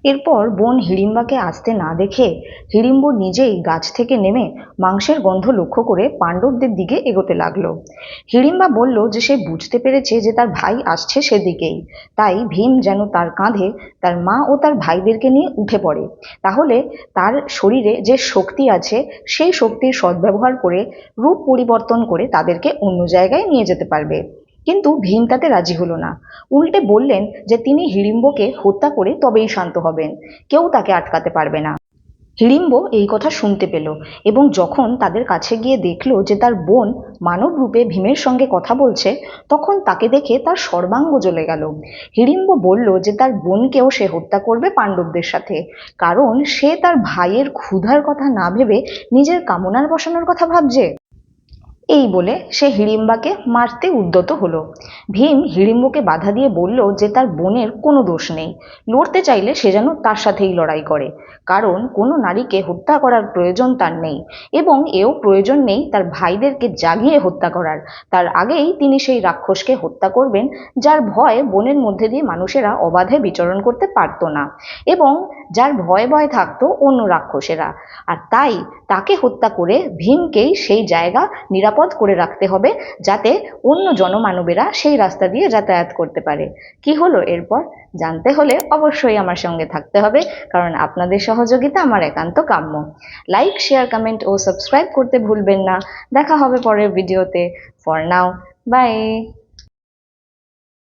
এরপর বোন হিড়িম্বাকে আসতে না দেখে হিড়িম্ব নিজেই গাছ থেকে নেমে মাংসের গন্ধ লক্ষ্য করে পাণ্ডবদের দিকে এগোতে লাগলো। হিড়িম্বা বলল যে সে বুঝতে পেরেছে যে তার ভাই আসছে সেদিকেই, তাই ভীম যেন তার কাঁধে তার মা ও তার ভাইদেরকে নিয়ে উঠে পড়ে। তাহলে তার শরীরে যে শক্তি আছে সেই শক্তির সদ্ব্যবহার করে রূপ পরিবর্তন করে তাদেরকে অন্য জায়গায় নিয়ে যেতে পারবে। কিন্তু ভীম তাতে রাজি হলো না। উল্টে বললেন যে তিনি হিড়িম্বকে হত্যা করে তবেই শান্ত হবেন, কেউ তাকে আটকাতে পারবে না। হিড়িম্ব এই কথা শুনতে পেল এবং যখন তাদের কাছে গিয়ে দেখলো যে তার বোন মানব রূপে ভীমের সঙ্গে কথা বলছে, তখন তাকে দেখে তার সর্বাঙ্গ জ্বলে গেল। হিড়িম্ব বলল যে তার বোনকেও সে হত্যা করবে পাণ্ডবদের সাথে, কারণ সে তার ভাইয়ের ক্ষুধার কথা না ভেবে নিজের কামনার বসানোর কথা ভাবছে। এই বলে সে হিড়িম্বাকে মারতে উদ্যত হলো। ভীম হিড়িম্বকে বাধা দিয়ে বলল যে তার বোনের কোনো দোষ নেই, লড়তে চাইলে সে যেন তার সাথেই লড়াই করে, কারণ কোনো নারীকে হত্যা করার প্রয়োজন তার নেই, এবং এও প্রয়োজন নেই তার ভাইদেরকে জাগিয়ে হত্যা করার। তার আগেই তিনি সেই রাক্ষসকে হত্যা করবেন যার ভয়ে বনের মধ্যে দিয়ে মানুষেরা অবাধে বিচরণ করতে পারত না, এবং যার ভয়ে ভয়ে থাকতো অন্য রাক্ষসেরা। আর তাই তাকে হত্যা করে ভীমকেই সেই জায়গা নিরাপদ করে রাখতে হবে, যাতে অন্য জনমানবেরা সেই রাস্তা দিয়ে যাতায়াত করতে পারে। কি হলো এরপর জানতে হলে অবশ্যই আমার সঙ্গে থাকতে হবে, কারণ আপনাদের সহযোগিতা আমার একান্ত কাম্য। লাইক, শেয়ার, কমেন্ট ও সাবস্ক্রাইব করতে ভুলবেন না। দেখা হবে পরের ভিডিওতে। For now, by.